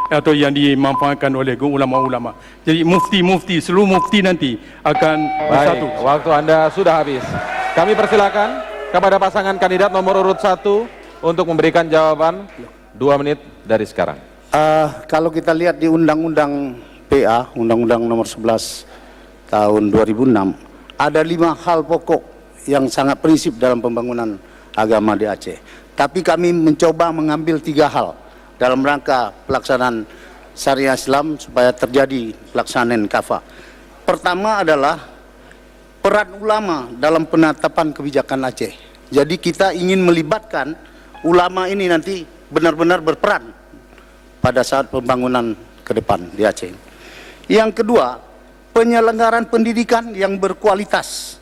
atau yang dimanfaatkan oleh ulama-ulama. Jadi mufti-mufti, seluruh mufti nanti akan bersatu. Baik, waktu Anda sudah habis. Kami persilakan kepada pasangan kandidat nomor urut 1 untuk memberikan jawaban 2 menit dari sekarang. Kalau kita lihat di Undang-Undang PA, Undang-Undang nomor 11 tahun 2006, ada 5 hal pokok yang sangat prinsip dalam pembangunan agama di Aceh. Tapi kami mencoba mengambil 3 hal dalam rangka pelaksanaan syariah Islam supaya terjadi pelaksanaan kafah. Pertama adalah peran ulama dalam penetapan kebijakan Aceh. Jadi kita ingin melibatkan ulama ini nanti benar-benar berperan pada saat pembangunan ke depan di Aceh. Yang kedua, penyelenggaraan pendidikan yang berkualitas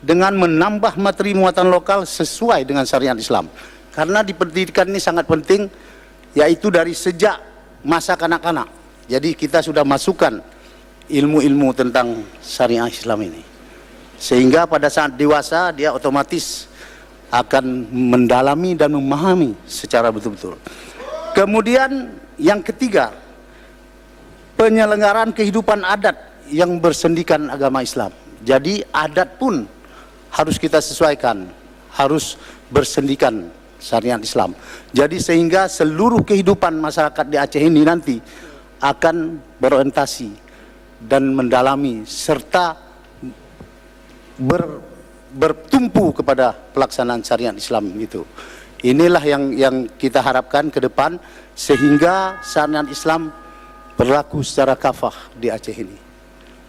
dengan menambah materi muatan lokal sesuai dengan syariat Islam. Karena di pendidikan ini sangat penting, yaitu dari sejak masa kanak-kanak. Jadi kita sudah masukkan ilmu-ilmu tentang syariah Islam ini, sehingga pada saat dewasa dia otomatis akan mendalami dan memahami secara betul-betul. Kemudian yang ketiga, penyelenggaraan kehidupan adat yang bersendikan agama Islam. Jadi adat pun harus kita sesuaikan, harus bersendikan syariat Islam. Jadi sehingga seluruh kehidupan masyarakat di Aceh ini nanti akan berorientasi dan mendalami serta bertumpu kepada pelaksanaan syariat Islam itu. Inilah yang kita harapkan ke depan sehingga syariat Islam berlaku secara kafah di Aceh ini.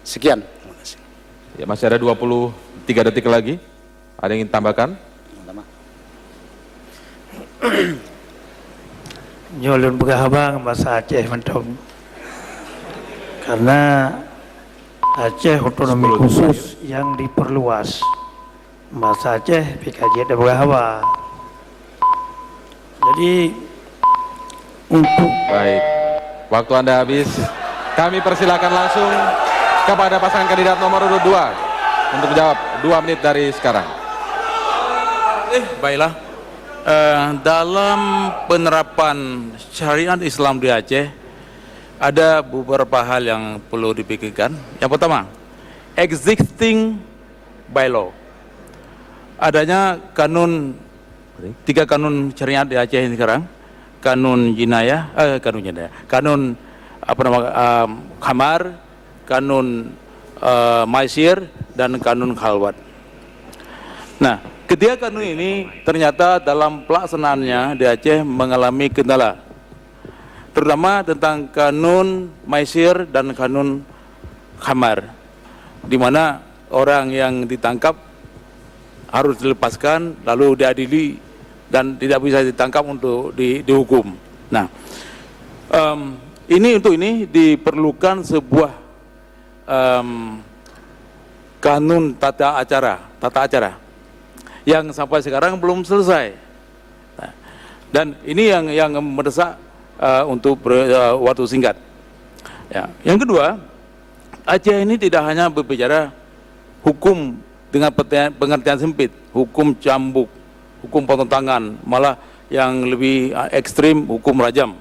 Sekian. Terima kasih. Ya, masih ada 23 detik lagi. Ada yang ingin tambahkan? Nyolun begahabang bahasa Aceh mentom, karena Aceh otonomi khusus yang diperluas, bahasa Aceh PKJ ada begahawa. Jadi untuk baik, waktu Anda habis. Kami persilakan langsung kepada pasangan kandidat nomor urut 2 untuk menjawab 2 menit dari sekarang. Baiklah. Dalam penerapan syariat Islam di Aceh ada beberapa hal yang perlu dipikirkan. Yang pertama, existing bylaw. Adanya kanun, 3 kanun syariat di Aceh ini sekarang. Kanun jinayah, kanun khamar, kanun maisir, dan kanun khalwat. Nah, ketiga kanun ini ternyata dalam pelaksanaannya di Aceh mengalami kendala, terutama tentang kanun maisir dan kanun khamar, di mana orang yang ditangkap harus dilepaskan lalu diadili dan tidak bisa ditangkap untuk dihukum. Nah, untuk ini diperlukan sebuah kanun tata acara yang sampai sekarang belum selesai. Nah, dan ini yang mendesak untuk waktu singkat. Ya. Yang kedua, Aceh ini tidak hanya berbicara hukum dengan pengertian sempit, hukum cambuk, hukum potong tangan, malah yang lebih ekstrim hukum rajam.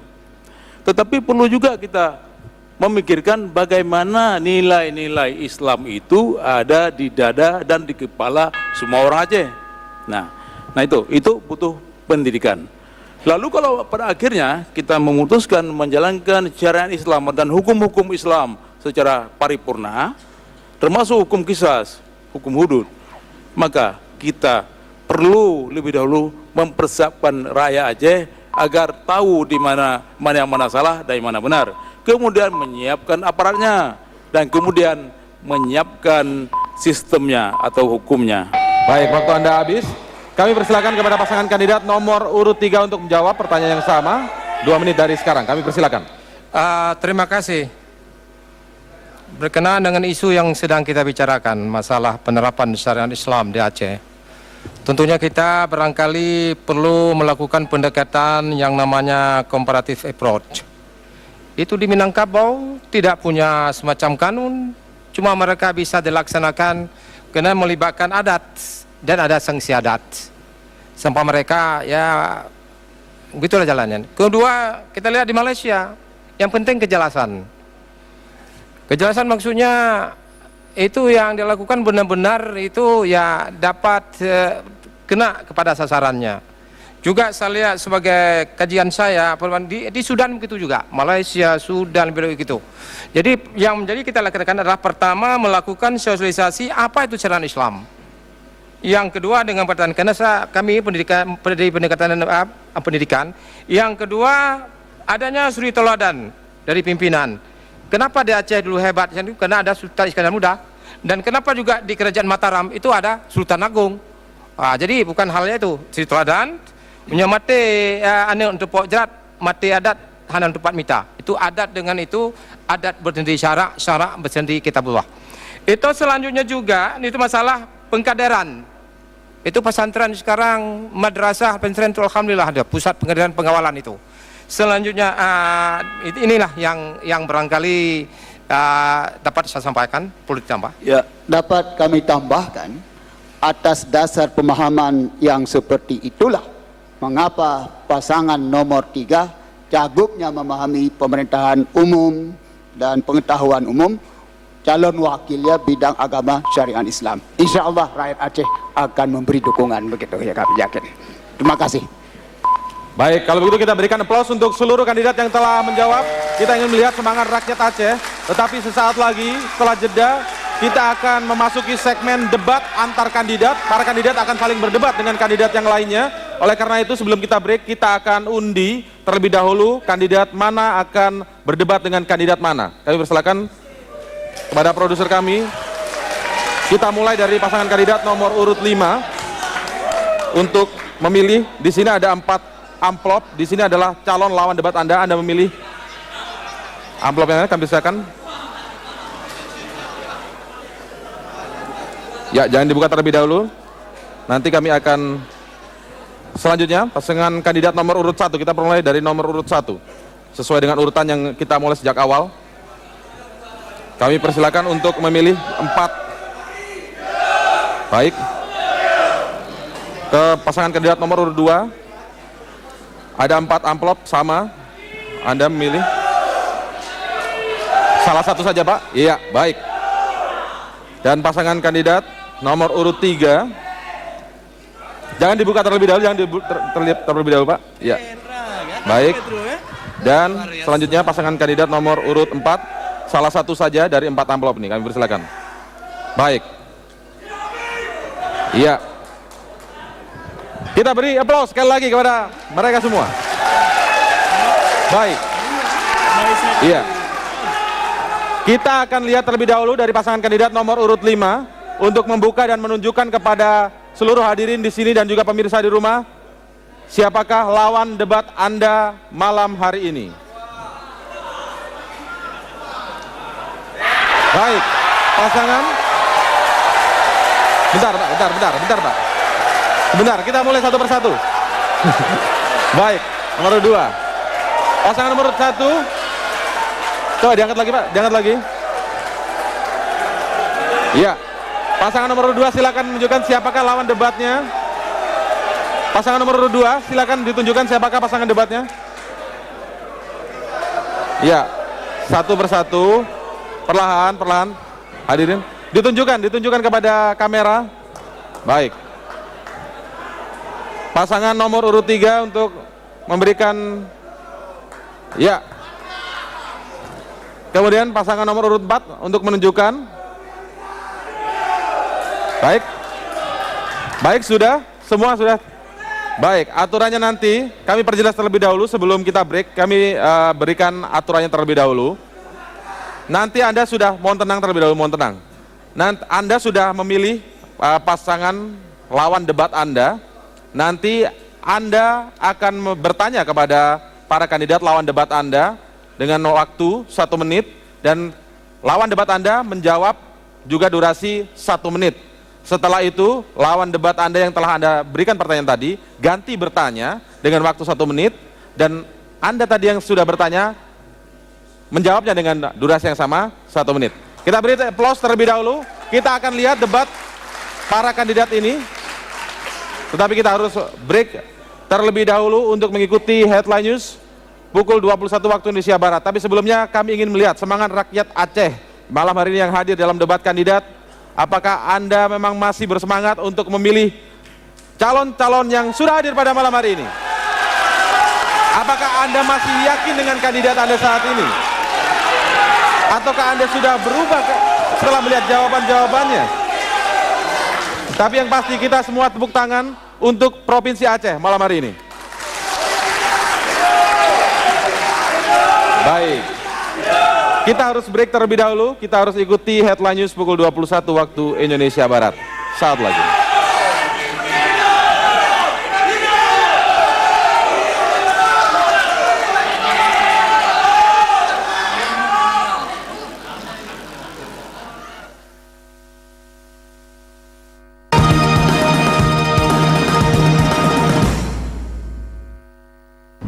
Tetapi perlu juga kita memikirkan bagaimana nilai-nilai Islam itu ada di dada dan di kepala semua orang Aceh. Nah itu butuh pendidikan. Lalu kalau pada akhirnya kita memutuskan menjalankan syariat Islam dan hukum-hukum Islam secara paripurna, termasuk hukum qisas, hukum hudud, maka kita perlu lebih dahulu mempersiapkan rakyat Aceh agar tahu di mana yang mana salah dan yang mana benar. Kemudian menyiapkan aparatnya dan kemudian menyiapkan sistemnya atau hukumnya. Baik, waktu Anda habis. Kami persilakan kepada pasangan kandidat nomor urut 3 untuk menjawab pertanyaan yang sama 2 menit dari sekarang. Kami persilakan. Terima kasih. Berkenaan dengan isu yang sedang kita bicarakan, masalah penerapan syariat Islam di Aceh, tentunya kita barangkali perlu melakukan pendekatan yang namanya comparative approach. Itu di Minangkabau tidak punya semacam kanun, cuma mereka bisa dilaksanakan karena melibatkan adat dan ada sanksi adat. Sampai mereka ya begitulah jalannya. Kedua, kita lihat di Malaysia, Yang penting kejelasan. Kejelasan maksudnya itu yang dilakukan benar-benar itu ya dapat kena kepada sasarannya. Juga saya lihat sebagai kajian saya di Sudan begitu juga, Malaysia, Sudan begitu. Jadi yang menjadi kita lakukan adalah pertama melakukan sosialisasi apa itu syariat Islam. Yang kedua dengan pertanyaan karena kami pendidikan. Yang kedua adanya suri teladan dari pimpinan. Kenapa di Aceh dulu hebat? Karena ada Sultan Iskandar Muda. Dan kenapa juga di Kerajaan Mataram itu ada Sultan Agung. Jadi bukan halnya itu suri teladan. Punya mati untuk pok jerat, mati adat hanya untuk 4 mita. Itu adat dengan itu adat bersendiri syarak bersendiri kitabullah. Itu selanjutnya juga itu masalah pengkaderan. Itu pesantren sekarang madrasah pesantren itu alhamdulillah ada pusat pengkaderan pengawalan itu. Selanjutnya inilah yang barangkali dapat saya sampaikan, perlu ditambah. Ya, dapat kami tambahkan atas dasar pemahaman yang seperti itulah mengapa pasangan nomor 3 cagupnya memahami pemerintahan umum dan pengetahuan umum, calon wakilnya bidang agama syariat Islam. Insya Allah rakyat Aceh akan memberi dukungan, begitu ya kami yakin. Terima kasih. Baik, kalau begitu kita berikan aplaus untuk seluruh kandidat yang telah menjawab. Kita ingin melihat semangat rakyat Aceh, tetapi sesaat lagi setelah jeda kita akan memasuki segmen debat antar kandidat. Para kandidat akan saling berdebat dengan kandidat yang lainnya. Oleh karena itu sebelum kita break, kita akan undi terlebih dahulu kandidat mana akan berdebat dengan kandidat mana. Kami persilakan kepada produser kami. Kita mulai dari pasangan kandidat nomor urut 5 untuk memilih. Di sini ada 4 amplop. Di sini adalah calon lawan debat Anda. Anda memilih amplop yang kami persilakan. Ya, jangan dibuka terlebih dahulu. Nanti kami akan selanjutnya pasangan kandidat nomor urut 1. Kita mulai dari nomor urut 1 sesuai dengan urutan yang kita mulai sejak awal. Kami persilakan untuk memilih 4. Baik. Ke pasangan kandidat nomor urut 2. Ada 4 amplop sama. Anda memilih salah satu saja, Pak. Iya, baik. Dan pasangan kandidat nomor urut 3. Jangan dibuka terlebih dahulu, jangan terlihat terlebih dahulu, Pak. Iya. Baik. Dan selanjutnya pasangan kandidat nomor urut 4. Salah satu saja dari 4 amplop ini, kami persilakan. Baik. Iya. Kita beri aplaus sekali lagi kepada mereka semua. Baik. Iya. Kita akan lihat terlebih dahulu dari pasangan kandidat nomor urut 5 untuk membuka dan menunjukkan kepada seluruh hadirin di sini dan juga pemirsa di rumah siapakah lawan debat Anda malam hari ini. Baik, pasangan. Bentar, Pak. Sebentar, kita mulai satu persatu. Baik, nomor 2. Pasangan nomor 1. Coba diangkat lagi, Pak, diangkat lagi. Iya. Pasangan nomor 2 silakan menunjukkan siapakah lawan debatnya. Pasangan nomor 2 silakan ditunjukkan siapakah pasangan debatnya. Iya. Satu persatu, perlahan. Hadirin, ditunjukkan kepada kamera. Baik. Pasangan nomor urut 3 untuk memberikan. Ya. Kemudian pasangan nomor urut 4 untuk menunjukkan. Baik, sudah? Semua sudah? Baik, aturannya nanti kami perjelas terlebih dahulu sebelum kita break. Kami berikan aturannya terlebih dahulu. Nanti Anda sudah, mohon tenang terlebih dahulu, mohon tenang. Nanti Anda sudah memilih pasangan lawan debat Anda. Nanti Anda akan bertanya kepada para kandidat lawan debat Anda dengan waktu 1 menit. Dan lawan debat Anda menjawab juga durasi 1 menit. Setelah itu, lawan debat Anda yang telah Anda berikan pertanyaan tadi, ganti bertanya dengan waktu 1 menit, dan Anda tadi yang sudah bertanya, menjawabnya dengan durasi yang sama, 1 menit. Kita beri aplaus terlebih dahulu, kita akan lihat debat para kandidat ini, tetapi kita harus break terlebih dahulu untuk mengikuti headline news. pukul 21 waktu Indonesia Barat. Tapi sebelumnya kami ingin melihat semangat rakyat Aceh malam hari ini yang hadir dalam debat kandidat. Apakah Anda memang masih bersemangat untuk memilih calon-calon yang sudah hadir pada malam hari ini? Apakah Anda masih yakin dengan kandidat Anda saat ini? Ataukah Anda sudah berubah setelah melihat jawaban-jawabannya? Tapi yang pasti kita semua tepuk tangan untuk Provinsi Aceh malam hari ini. Baik. Kita harus break terlebih dahulu. Kita harus ikuti headline news pukul 21 waktu Indonesia Barat. Saat lagi.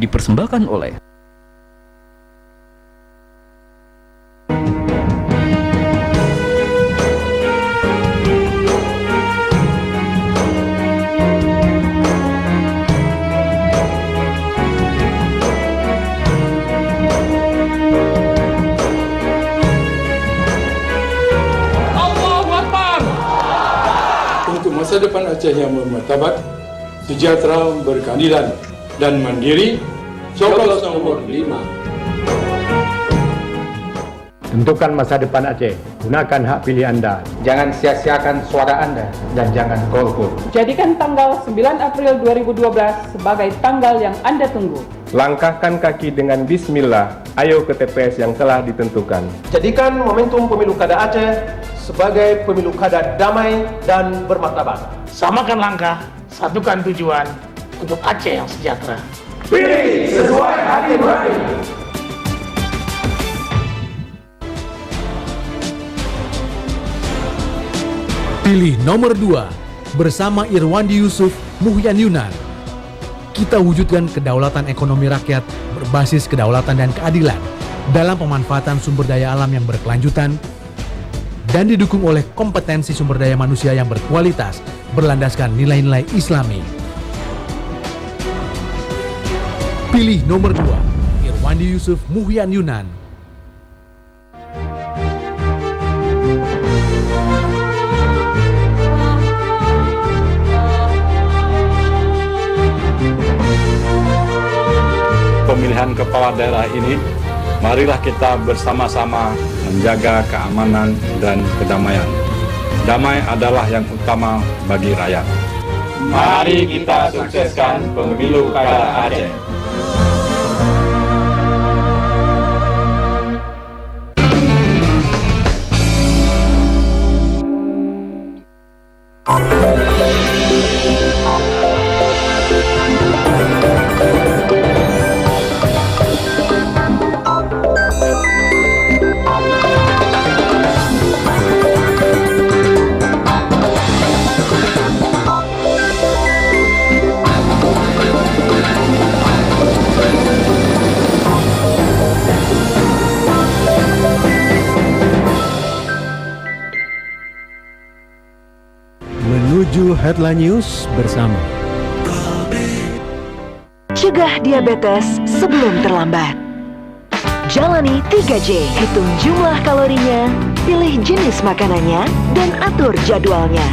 Dipersembahkan oleh untuk masa depan Aceh yang bermartabat, sejahtera, berkeadilan, dan mandiri. Coblos nomor 5. Tentukan masa depan Aceh, gunakan hak pilih Anda. Jangan sia-siakan suara Anda Dan jangan golput. Jadikan tanggal 9 April 2012 sebagai tanggal yang Anda tunggu. Langkahkan kaki dengan bismillah, ayo ke TPS yang telah ditentukan. Jadikan momentum pemilu kada Aceh sebagai pemilu kada damai dan bermartabat. Samakan langkah, satukan tujuan untuk Aceh yang sejahtera. Pilih sesuai hati nurani. Pilih nomor 2 bersama Irwandi Yusuf Muhyan Yunan. Kita wujudkan kedaulatan ekonomi rakyat berbasis kedaulatan dan keadilan dalam pemanfaatan sumber daya alam yang berkelanjutan dan didukung oleh kompetensi sumber daya manusia yang berkualitas berlandaskan nilai-nilai Islami. Pilih nomor 2, Irwandi Yusuf Muhyan Yunan. Pemilihan kepala daerah ini, marilah kita bersama-sama menjaga keamanan dan kedamaian. Damai adalah yang utama bagi rakyat. Mari kita sukseskan pemilu kada Aceh. Menuju headline news bersama. Cegah diabetes sebelum terlambat. Jalani 3J, hitung jumlah kalorinya, pilih jenis makanannya, dan atur jadwalnya.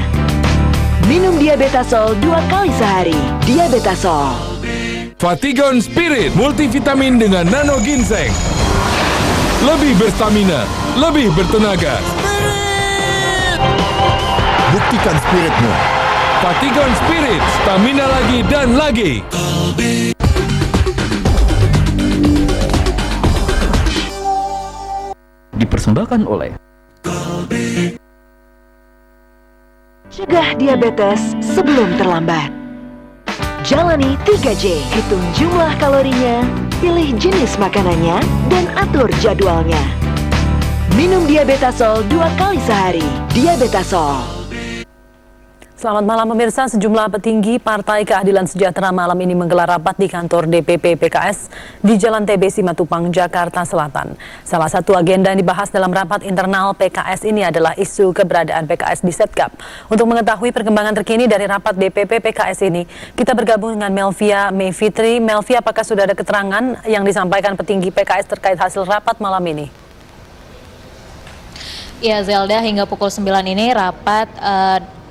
Minum Diabetasol 2 kali sehari. Diabetasol. Fatigon Spirit multivitamin dengan nano ginseng. Lebih berstamina, lebih bertenaga. Buktikan spiritmu. Fatigon Spirit, stamina lagi dan lagi. Dipersembahkan oleh Cegah diabetes sebelum terlambat. Jalani 3J, hitung jumlah kalorinya, pilih jenis makanannya, dan atur jadwalnya. Minum Diabetasol 2 kali sehari. Diabetasol. Selamat malam pemirsa, sejumlah petinggi Partai Keadilan Sejahtera malam ini menggelar rapat di kantor DPP PKS di Jalan TB Simatupang, Jakarta Selatan. Salah satu agenda yang dibahas dalam rapat internal PKS ini adalah isu keberadaan PKS di Setgap. Untuk mengetahui perkembangan terkini dari rapat DPP PKS ini, kita bergabung dengan Melvia Mayfitri. Melvia, apakah sudah ada keterangan yang disampaikan petinggi PKS terkait hasil rapat malam ini? Ya Zelda, hingga pukul 9 ini rapat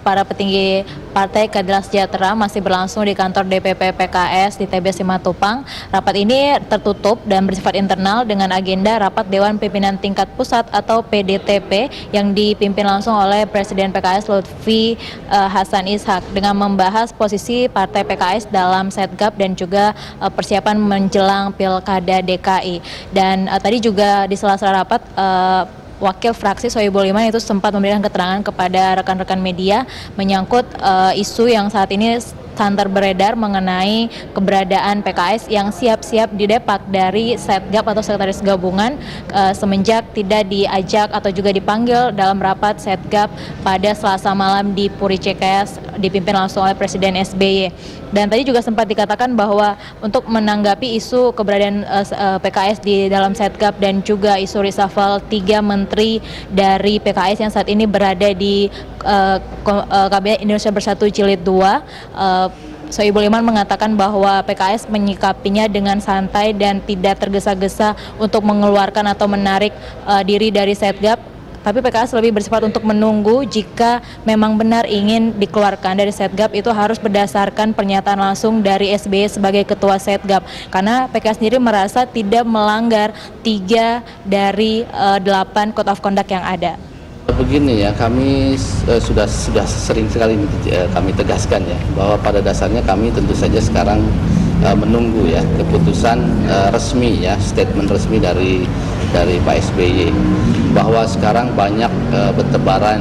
para petinggi Partai Keadilan Sejahtera masih berlangsung di kantor DPP PKS di TB Simatupang. Rapat ini tertutup dan bersifat internal dengan agenda rapat Dewan Pimpinan Tingkat Pusat atau PDTP yang dipimpin langsung oleh Presiden PKS Lutfi Hasan Ishak dengan membahas posisi Partai PKS dalam Setgap dan juga persiapan menjelang Pilkada DKI. Dan tadi juga di sela-sela rapat Wakil fraksi Sohibul Iman itu sempat memberikan keterangan kepada rekan-rekan media menyangkut isu yang saat ini santer beredar mengenai keberadaan PKS yang siap-siap didepak dari Setgap atau Sekretaris Gabungan semenjak tidak diajak atau juga dipanggil dalam rapat Setgap pada Selasa malam di Puri CKS dipimpin langsung oleh Presiden SBY. Dan tadi juga sempat dikatakan bahwa untuk menanggapi isu keberadaan PKS di dalam Setgap dan juga isu reshuffle 3 menteri dari PKS yang saat ini berada di Kabinet Indonesia Bersatu Jilid 2, Sohibul Iman mengatakan bahwa PKS menyikapinya dengan santai dan tidak tergesa-gesa untuk mengeluarkan atau menarik diri dari Setgap. Tapi PKS lebih bersifat untuk menunggu jika memang benar ingin dikeluarkan dari Setgap itu harus berdasarkan pernyataan langsung dari SBY sebagai Ketua Setgap. Karena PKS sendiri merasa tidak melanggar 3 dari 8 Code of Conduct yang ada. Begini ya, kami sudah sering sekali kami tegaskan ya bahwa pada dasarnya kami tentu saja sekarang menunggu ya keputusan resmi ya, statement resmi dari Pak SBY bahwa sekarang banyak bertebaran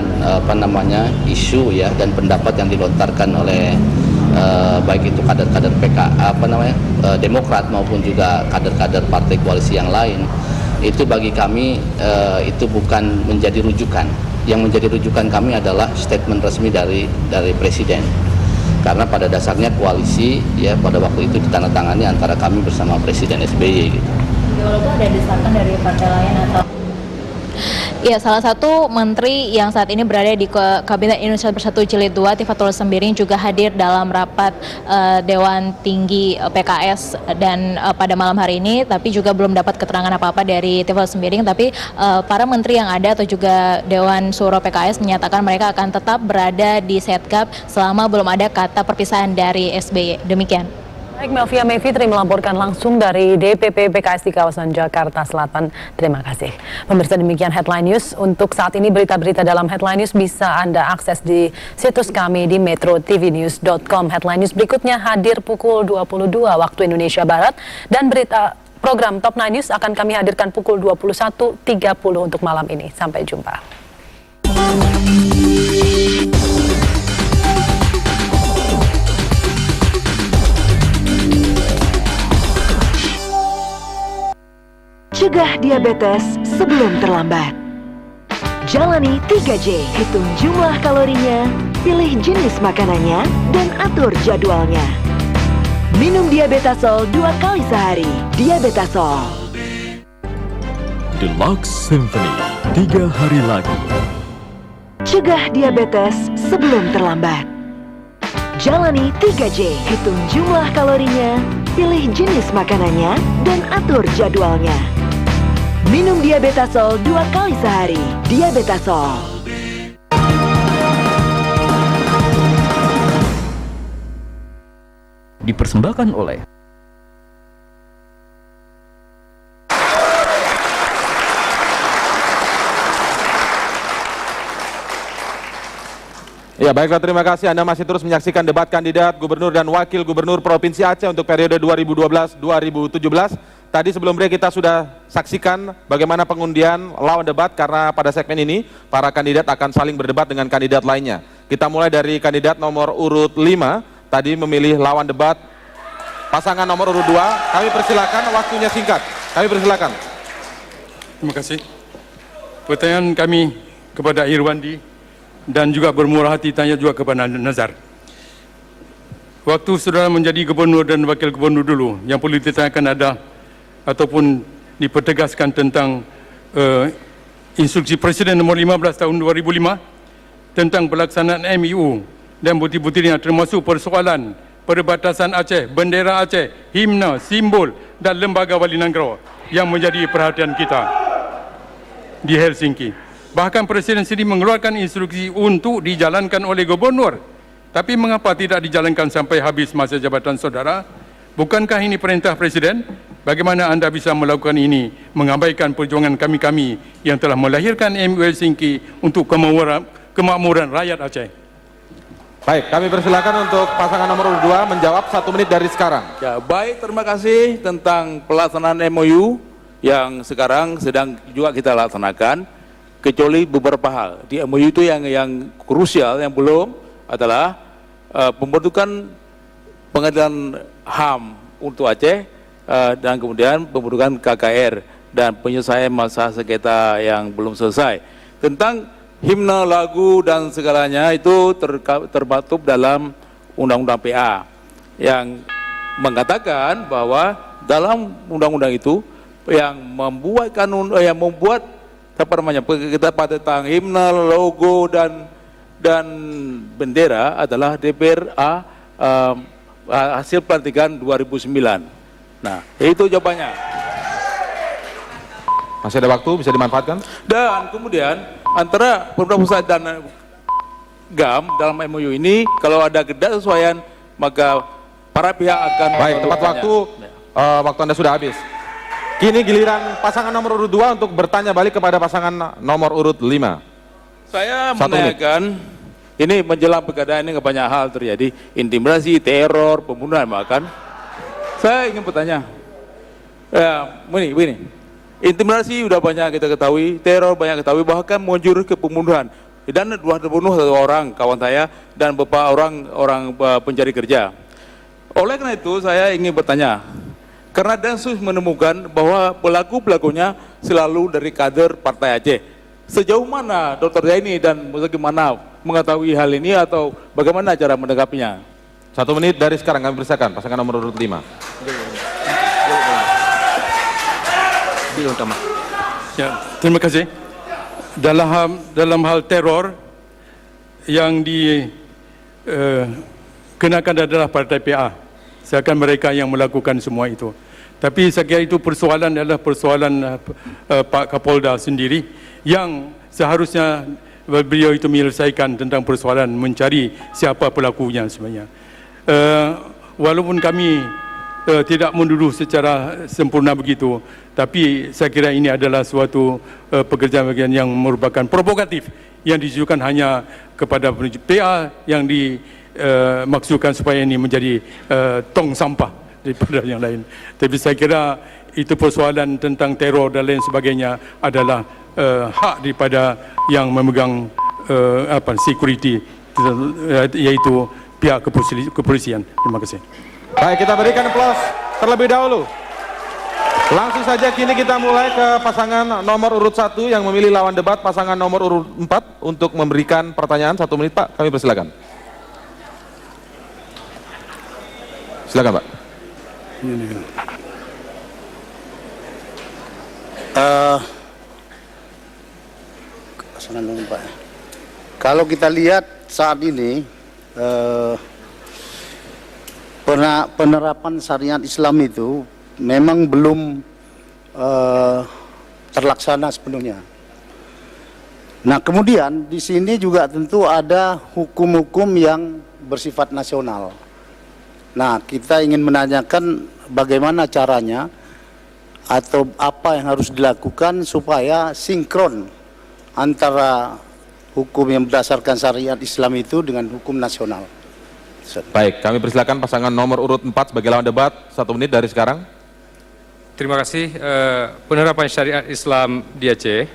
isu ya dan pendapat yang dilontarkan oleh baik itu kader-kader Demokrat maupun juga kader-kader partai koalisi yang lain. Itu bagi kami itu bukan menjadi rujukan. Yang menjadi rujukan kami adalah statement resmi dari Presiden. Karena pada dasarnya koalisi ya pada waktu itu ditandatangani antara kami bersama Presiden SBY gitu. Walaupun ada desakan dari partai lain atau ya, salah satu menteri yang saat ini berada di Kabinet Indonesia Bersatu Jilid 2, Tifatul Sembiring juga hadir dalam rapat Dewan Tinggi PKS dan pada malam hari ini, tapi juga belum dapat keterangan apa-apa dari Tifatul Sembiring. Tapi para menteri yang ada atau juga Dewan Suro PKS menyatakan mereka akan tetap berada di Setgap selama belum ada kata perpisahan dari SBY. Demikian. Baik, Melvia Mayfitri melaporkan langsung dari DPP PKS di kawasan Jakarta Selatan. Terima kasih. Pemirsa, demikian Headline News. Untuk saat ini berita-berita dalam Headline News bisa Anda akses di situs kami di metrotvnews.com. Headline News berikutnya hadir pukul 22 waktu Indonesia Barat dan berita program Top 9 News akan kami hadirkan pukul 21.30 untuk malam ini. Sampai jumpa. Cegah diabetes sebelum terlambat. Jalani 3J, hitung jumlah kalorinya, pilih jenis makanannya, dan atur jadwalnya. Minum Diabetasol 2 kali sehari. Diabetasol. Deluxe Symphony, 3 hari lagi. Cegah diabetes sebelum terlambat. Jalani 3J, hitung jumlah kalorinya, pilih jenis makanannya, dan atur jadwalnya. Minum Diabetasol 2 kali sehari. Diabetasol. Dipersembahkan oleh Ya, baiklah, terima kasih. Anda masih terus menyaksikan debat kandidat gubernur dan wakil gubernur Provinsi Aceh untuk periode 2012-2017. Tadi sebelum break kita sudah saksikan bagaimana pengundian lawan debat, karena pada segmen ini para kandidat akan saling berdebat dengan kandidat lainnya. Kita mulai dari kandidat nomor urut 5, tadi memilih lawan debat pasangan nomor urut 2. Kami persilakan, waktunya singkat. Kami persilakan. Terima kasih. Pertanyaan kami kepada Irwandi dan juga bermurah hati tanya juga kepada Nazar. Waktu saudara menjadi gubernur dan wakil gubernur dulu, yang perlu ditanyakan ada ataupun dipertegaskan tentang instruksi Presiden nomor 15 tahun 2005 tentang pelaksanaan MIU dan bukti-buktinya, termasuk persoalan perbatasan Aceh, bendera Aceh, himna, simbol dan lembaga wali negara yang menjadi perhatian kita di Helsinki. Bahkan Presiden sendiri mengeluarkan instruksi untuk dijalankan oleh gubernur. Tapi mengapa tidak dijalankan sampai habis masa jabatan saudara? Bukankah ini perintah Presiden? Bagaimana anda bisa melakukan ini, mengabaikan perjuangan kami-kami yang telah melahirkan MIU Helsinki untuk kemakmuran rakyat Aceh? Baik, kami persilakan untuk pasangan nomor 2 menjawab 1 menit dari sekarang. Ya, baik, terima kasih tentang pelaksanaan MOU yang sekarang sedang juga kita laksanakan, kecuali beberapa hal. Di MOU itu yang krusial, yang belum adalah pembentukan pengadilan HAM untuk Aceh dan kemudian pembentukan KKR dan penyelesaian masa sengketa yang belum selesai. Tentang himne, lagu dan segalanya itu termaktub dalam Undang-Undang PA yang mengatakan bahwa dalam undang-undang itu yang membuat kita tentang himne, logo dan bendera adalah DPRA hasil pelantikan 2009. Nah, itu jawabannya. Masih ada waktu, bisa dimanfaatkan. Dan kemudian antara pemerintah pusat dan GAM dalam MOU ini, kalau ada ketidaksesuaian, maka para pihak akan... Baik, tepat waktu, waktu Anda sudah habis. Kini giliran pasangan nomor urut 2 untuk bertanya balik kepada pasangan nomor urut 5. Saya menanyakan, ini menjelang pilkada ini banyak hal terjadi, intimidasi, teror, pembunuhan bahkan. Saya ingin bertanya, begini, intimidasi sudah banyak kita ketahui, teror banyak ketahui, bahkan menjurus ke pembunuhan. Dan dua terbunuh 1 orang kawan saya dan beberapa orang pencari kerja. Oleh karena itu saya ingin bertanya, karena Densus menemukan bahwa pelakunya selalu dari kader Partai Aceh. Sejauh mana Dr. Zaini dan bagaimana mengetahui hal ini atau bagaimana cara menanggapinya? 1 menit dari sekarang kami persilakan pasangan nomor urut 5. Ya, terima kasih. Dalam hal teror yang dikenakan adalah Partai PA. Seakan mereka yang melakukan semua itu. Tapi saya kira itu persoalan adalah persoalan Pak Kapolda sendiri yang seharusnya beliau itu menyelesaikan tentang persoalan mencari siapa pelakunya sebenarnya. Walaupun kami tidak menduduh secara sempurna begitu, tapi saya kira ini adalah suatu pekerjaan yang merupakan provokatif yang ditujukan hanya kepada PA yang dimaksudkan supaya ini menjadi tong sampah daripada yang lain. Tapi saya kira itu persoalan tentang teror dan lain sebagainya adalah hak daripada yang memegang security, yaitu pihak kepolisian. Terima kasih. Baik, kita berikan aplaus terlebih dahulu. Langsung saja kini kita mulai ke pasangan nomor urut 1 yang memilih lawan debat pasangan nomor urut 4 untuk memberikan pertanyaan. 1 menit Pak, kami persilakan. Silakan Pak. Kalau kita lihat saat ini penerapan syariat Islam itu memang belum terlaksana sepenuhnya. Nah, kemudian di sini juga tentu ada hukum-hukum yang bersifat nasional. Nah, kita ingin menanyakan bagaimana caranya atau apa yang harus dilakukan supaya sinkron antara hukum yang berdasarkan syariat Islam itu dengan hukum nasional. Baik, kami persilakan pasangan nomor urut 4 sebagai lawan debat. 1 menit dari sekarang. Terima kasih. Penerapan syariat Islam di Aceh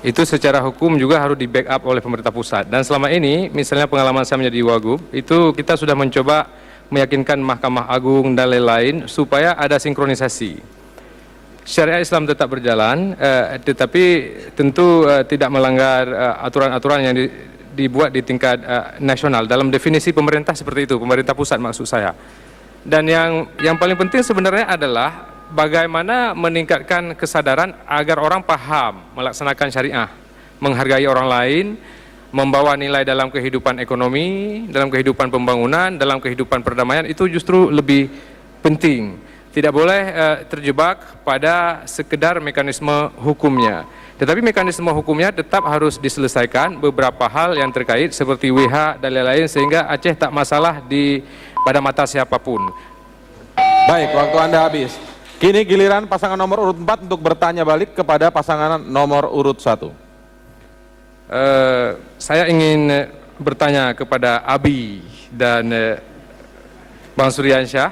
itu secara hukum juga harus di backup oleh pemerintah pusat. Dan selama ini, misalnya pengalaman saya menjadi Wagub, itu kita sudah mencoba meyakinkan Mahkamah Agung dan lain-lain supaya ada sinkronisasi. syariat Islam tetap berjalan, tetapi tentu tidak melanggar aturan-aturan yang dibuat di tingkat nasional. Dalam definisi pemerintah seperti itu, pemerintah pusat maksud saya. Dan yang paling penting sebenarnya adalah bagaimana meningkatkan kesadaran agar orang paham melaksanakan syariah, menghargai orang lain, membawa nilai dalam kehidupan ekonomi, dalam kehidupan pembangunan, dalam kehidupan perdamaian, itu justru lebih penting. Tidak boleh terjebak pada sekedar mekanisme hukumnya. Tetapi mekanisme hukumnya tetap harus diselesaikan beberapa hal yang terkait seperti WH dan lain-lain, sehingga Aceh tak masalah pada mata siapapun. Baik, waktu Anda habis. Kini giliran pasangan nomor urut 4 untuk bertanya balik kepada pasangan nomor urut 1. Saya ingin bertanya kepada Abi dan Bang Suryansyah,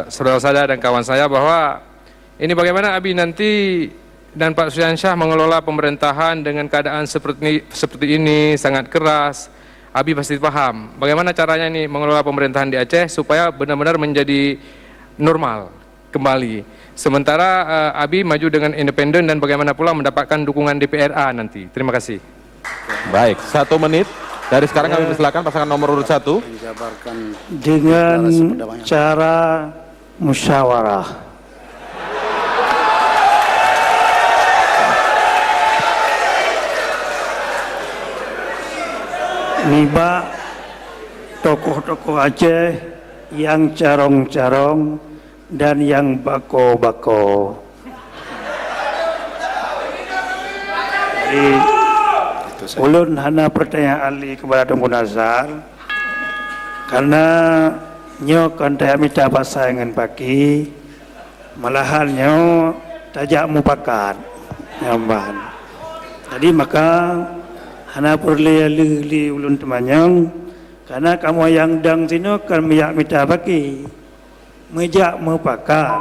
saudara saya dan kawan saya, bahwa ini bagaimana Abi nanti dan Pak Suryansyah mengelola pemerintahan dengan keadaan seperti ini, sangat keras. Abi pasti paham bagaimana caranya ini mengelola pemerintahan di Aceh supaya benar-benar menjadi normal kembali. Sementara Abi maju dengan independen dan bagaimana pula mendapatkan dukungan DPRA nanti. Terima kasih. Baik, 1 menit. Dari sekarang kami persilakan pasangan nomor urut 1. Dengan cara musyawarah. Niba tokoh-tokoh Aceh yang carong-carong dan yang bako-bako. Jadi, ulun hana pertanyaan ali kepada Tengku Nazar, karena nyo kan tak minta pasangan pagi, malahan nyo tajak mupakat nyamban. Jadi maka hana perlu li ulun temanyang, karena kamu yang dang sino kan miyak minta pagi. Mejak mupakat,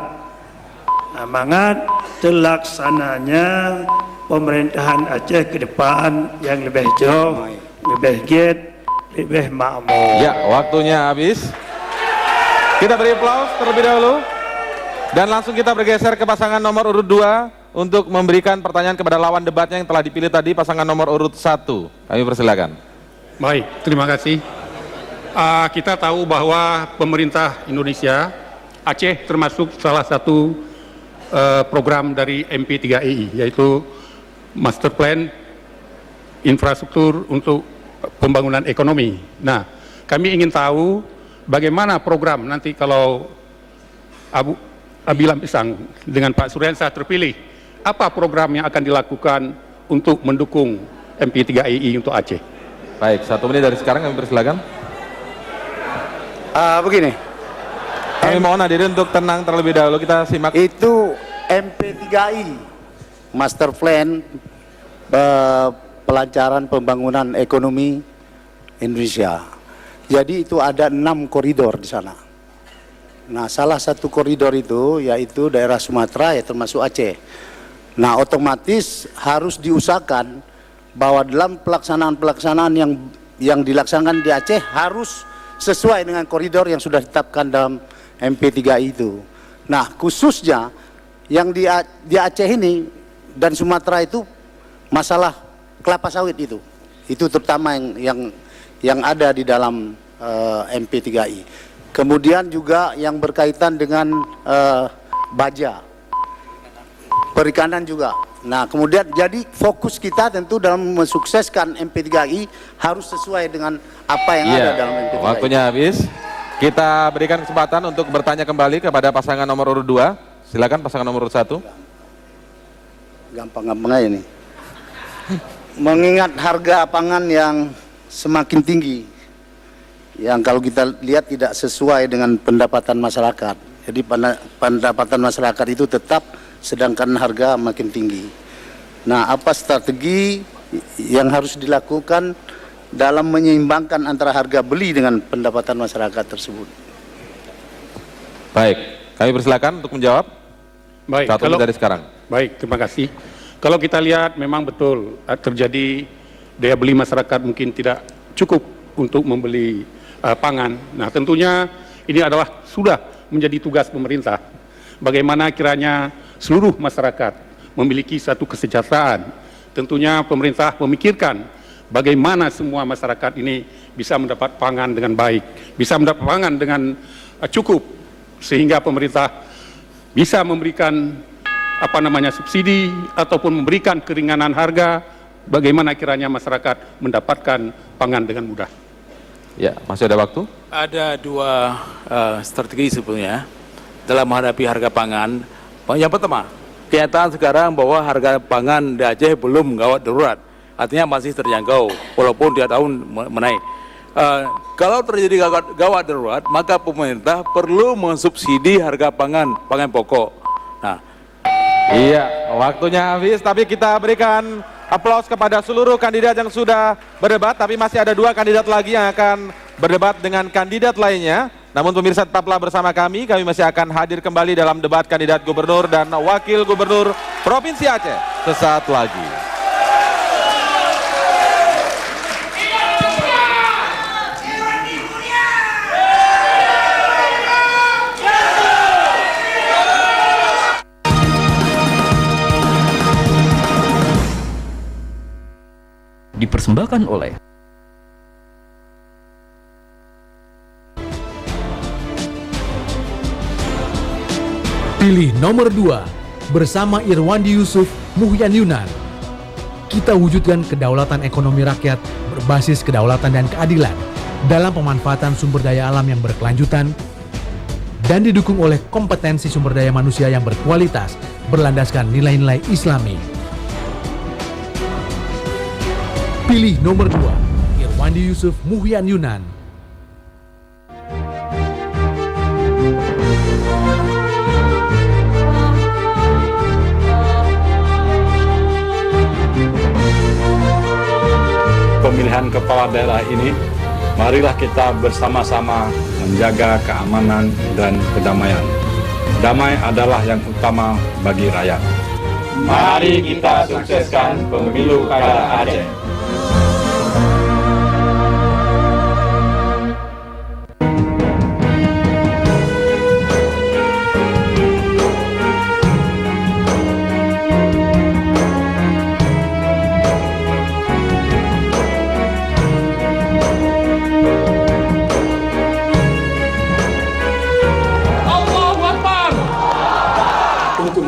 amangat terlaksananya pemerintahan Aceh ke depan yang lebih jauh, lebih giat, lebih makmur. Ya, waktunya habis. Kita beri aplaus terlebih dahulu. Dan langsung kita bergeser ke pasangan nomor urut 2 untuk memberikan pertanyaan kepada lawan debatnya yang telah dipilih tadi, pasangan nomor urut 1. Kami persilakan. Baik, terima kasih. Kita tahu bahwa pemerintah Indonesia, Aceh termasuk salah satu program dari MP3EI, yaitu Master Plan Infrastruktur untuk Pembangunan Ekonomi. Nah, kami ingin tahu bagaimana program nanti kalau Abi Lampisang dengan Pak Suryansyah terpilih, apa program yang akan dilakukan untuk mendukung MP3EI untuk Aceh? Baik, 1 menit dari sekarang kami persilakan. Begini. Kami mohon hadirin untuk tenang terlebih dahulu, kita simak. Itu MP3I, Master Plan Pelancaran Pembangunan Ekonomi Indonesia. Jadi itu ada 6 koridor di sana. Nah, salah satu koridor itu yaitu daerah Sumatera, ya termasuk Aceh. Nah, otomatis harus diusahakan bahwa dalam pelaksanaan yang dilaksanakan di Aceh harus sesuai dengan koridor yang sudah ditetapkan dalam MP3I itu. Nah, khususnya yang di Aceh ini dan Sumatera itu masalah kelapa sawit itu terutama yang ada di dalam MP3I. Kemudian juga yang berkaitan dengan baja, perikanan juga. Nah, kemudian jadi fokus kita tentu dalam mensukseskan MP3I harus sesuai dengan apa yang ada dalam MP3I. Waktunya habis. Kita berikan kesempatan untuk bertanya kembali kepada pasangan nomor urut 2. Silakan pasangan nomor urut 1. Gampang-gampang aja nih. Mengingat harga pangan yang semakin tinggi, yang kalau kita lihat tidak sesuai dengan pendapatan masyarakat. Jadi pendapatan masyarakat itu tetap, sedangkan harga makin tinggi. Nah, apa strategi yang harus dilakukan dalam menyeimbangkan antara harga beli dengan pendapatan masyarakat tersebut? Baik, kami persilakan untuk menjawab. Baik, 1 menit dari sekarang. Baik, terima kasih. Kalau kita lihat memang betul terjadi daya beli masyarakat mungkin tidak cukup untuk membeli pangan. Nah, tentunya ini adalah sudah menjadi tugas pemerintah bagaimana kiranya seluruh masyarakat memiliki satu kesejahteraan. Tentunya pemerintah memikirkan bagaimana semua masyarakat ini bisa mendapat pangan dengan baik, bisa mendapat pangan dengan cukup, sehingga pemerintah bisa memberikan subsidi ataupun memberikan keringanan harga, bagaimana kiranya masyarakat mendapatkan pangan dengan mudah. Ya, masih ada waktu? Ada dua strategi sebetulnya dalam menghadapi harga pangan. Yang pertama, kenyataan sekarang bahwa harga pangan di Aceh belum gawat darurat, artinya masih terjangkau walaupun tiap tahun menaik. Kalau terjadi gawat darurat, maka pemerintah perlu mensubsidi harga pangan pokok. Nah, iya, waktunya habis, tapi kita berikan aplaus kepada seluruh kandidat yang sudah berdebat, tapi masih ada dua kandidat lagi yang akan berdebat dengan kandidat lainnya. Namun pemirsa tetaplah bersama kami masih akan hadir kembali dalam debat kandidat gubernur dan wakil gubernur Provinsi Aceh sesaat lagi. Dipersembahkan oleh Pilih nomor 2 bersama Irwandi Yusuf Muhyan Yunan. Kita wujudkan kedaulatan ekonomi rakyat berbasis kedaulatan dan keadilan dalam pemanfaatan sumber daya alam yang berkelanjutan dan didukung oleh kompetensi sumber daya manusia yang berkualitas berlandaskan nilai-nilai Islami. Pilih nomor 2 Irwandi Yusuf Muhyan Yunan. Pemilihan kepala daerah ini, marilah kita bersama-sama menjaga keamanan dan kedamaian. Damai adalah yang utama bagi rakyat. Mari kita sukseskan pemilu kada Aceh.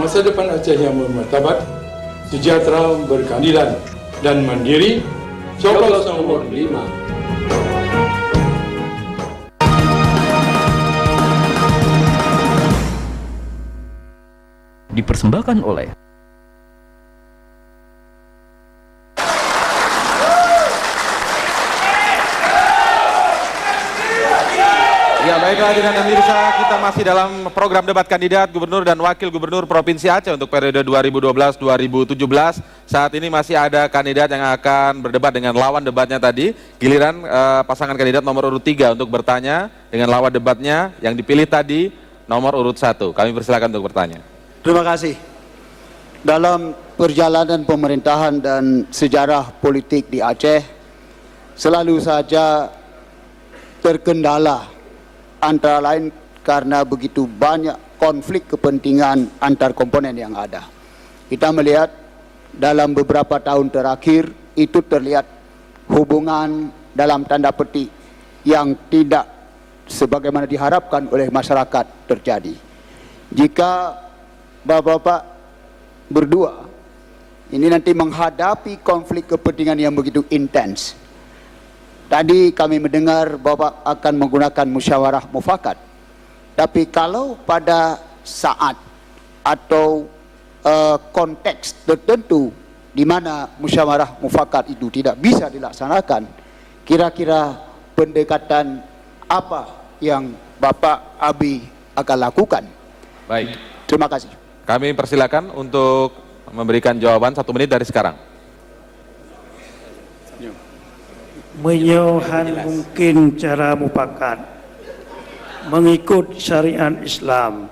Masa depan Aceh yang bermartabat, sejahtera, berkeadilan, dan mandiri. Coblos nomor 5. Dipersembahkan oleh Ya, baiklah hadirin dan pemirsa, kita masih dalam program debat kandidat gubernur dan wakil gubernur Provinsi Aceh untuk periode 2012-2017. Saat ini masih ada kandidat yang akan berdebat dengan lawan debatnya tadi. Giliran pasangan kandidat nomor urut 3 untuk bertanya dengan lawan debatnya yang dipilih tadi nomor urut 1. Kami persilakan untuk bertanya. Terima kasih. Dalam perjalanan pemerintahan dan sejarah politik di Aceh, selalu saja terkendala antara lain karena begitu banyak konflik kepentingan antar komponen yang ada. Kita melihat dalam beberapa tahun terakhir itu terlihat hubungan dalam tanda petik yang tidak sebagaimana diharapkan oleh masyarakat terjadi. Jika bapak-bapak berdua ini nanti menghadapi konflik kepentingan yang begitu intens, tadi kami mendengar Bapak akan menggunakan musyawarah mufakat. Tapi kalau pada saat atau konteks tertentu di mana musyawarah mufakat itu tidak bisa dilaksanakan, kira-kira pendekatan apa yang Bapak Abi akan lakukan? Baik. Terima kasih. Kami persilakan untuk memberikan jawaban 1 menit dari sekarang. Menjauhan mungkin cara mufakat mengikut syariat Islam,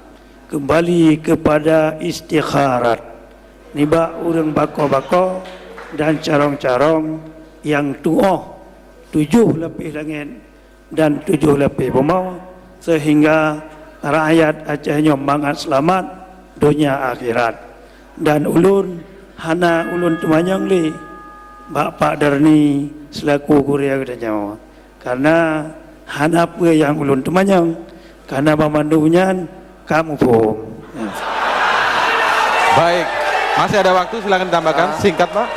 kembali kepada istikharat, nibak urang bako-bako dan carong-carong yang tuoh 7 lebih langit dan 7 lebih bumi, sehingga rakyat Aceh nyombangan selamat dunia akhirat. Dan ulun hana ulun tumanyang li Bapak Darni selaku Korea Kedanyau. Karena hana apa yang ulun tumanyang karena memandunya kamu pun. Baik, masih ada waktu, silakan ditambahkan singkat Pak.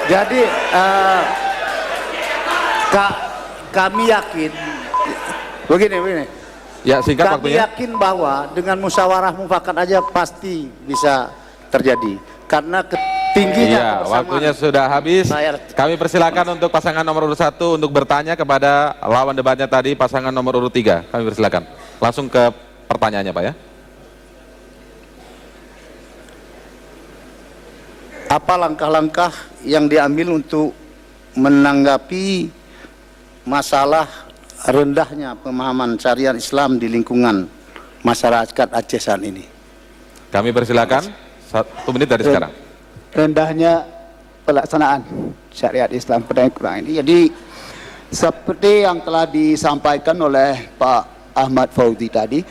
Jadi kami yakin begini. Ya, singkat kami waktunya. yakin bahwa dengan musyawarah mufakat aja pasti bisa terjadi karena tingginya Iya, waktunya sudah habis. Kami persilakan untuk pasangan nomor urut 1 untuk bertanya kepada lawan debatnya tadi, pasangan nomor urut 3. Kami persilakan. Langsung ke pertanyaannya Pak ya. Apa langkah-langkah yang diambil untuk menanggapi masalah rendahnya pemahaman syariat Islam di lingkungan masyarakat Aceh saat ini? Kami persilakan 1 menit dari sekarang. Rendahnya pelaksanaan syariat Islam pada Quran ini. Jadi seperti yang telah disampaikan oleh Pak Ahmad Fauzi tadi,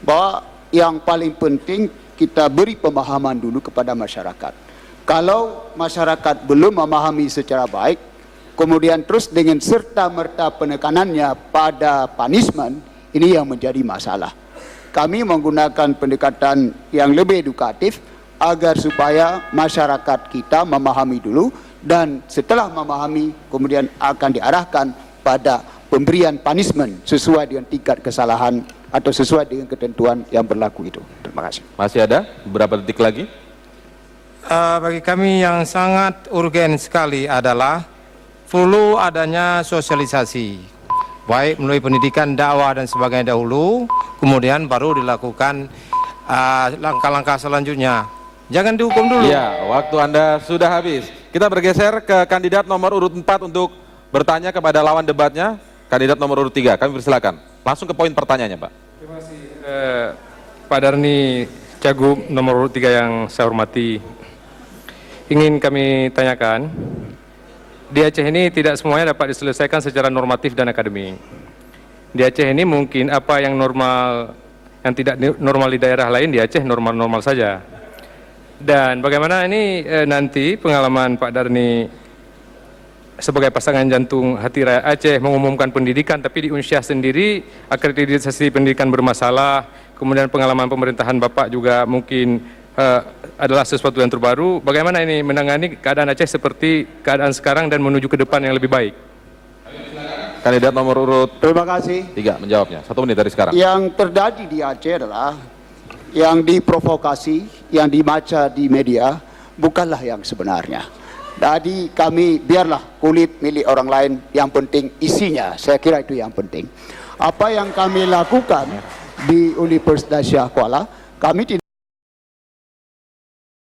bahwa yang paling penting kita beri pemahaman dulu kepada masyarakat. Kalau masyarakat belum memahami secara baik, kemudian terus dengan serta-merta penekanannya pada punishment, ini yang menjadi masalah. Kami menggunakan pendekatan yang lebih edukatif agar supaya masyarakat kita memahami dulu, dan setelah memahami kemudian akan diarahkan pada pemberian punishment sesuai dengan tingkat kesalahan atau sesuai dengan ketentuan yang berlaku itu. Terima kasih. Masih ada beberapa detik lagi. Bagi kami yang sangat urgen sekali adalah perlu adanya sosialisasi, baik melalui pendidikan, dakwah dan sebagainya dahulu, kemudian baru dilakukan langkah-langkah selanjutnya. Jangan dihukum dulu. Ya, waktu Anda sudah habis. Kita bergeser ke kandidat nomor urut 4 untuk bertanya kepada lawan debatnya, kandidat nomor urut 3. Kami persilakan. Langsung ke poin pertanyaannya, Pak. Terima kasih. Pak Darni, Cagup nomor urut 3 yang saya hormati. Ingin kami tanyakan, di Aceh ini tidak semuanya dapat diselesaikan secara normatif dan akademik. Di Aceh ini mungkin apa yang normal, yang tidak normal di daerah lain, di Aceh normal-normal saja. Dan bagaimana ini nanti pengalaman Pak Darni sebagai pasangan jantung hati rakyat Aceh mengumumkan pendidikan, tapi di Unsyah sendiri akreditasi pendidikan bermasalah, kemudian pengalaman pemerintahan Bapak juga mungkin adalah sesuatu yang terbaru. Bagaimana ini menangani keadaan Aceh seperti keadaan sekarang dan menuju ke depan yang lebih baik? Kandidat nomor urut Terima kasih. 3 menjawabnya. 1 menit dari sekarang. Yang terjadi di Aceh adalah yang diprovokasi, yang dibaca di media bukanlah yang sebenarnya. Jadi kami biarlah kulit milik orang lain, yang penting isinya. Saya kira itu yang penting. Apa yang kami lakukan di Universitas Syah Kuala, kami tidak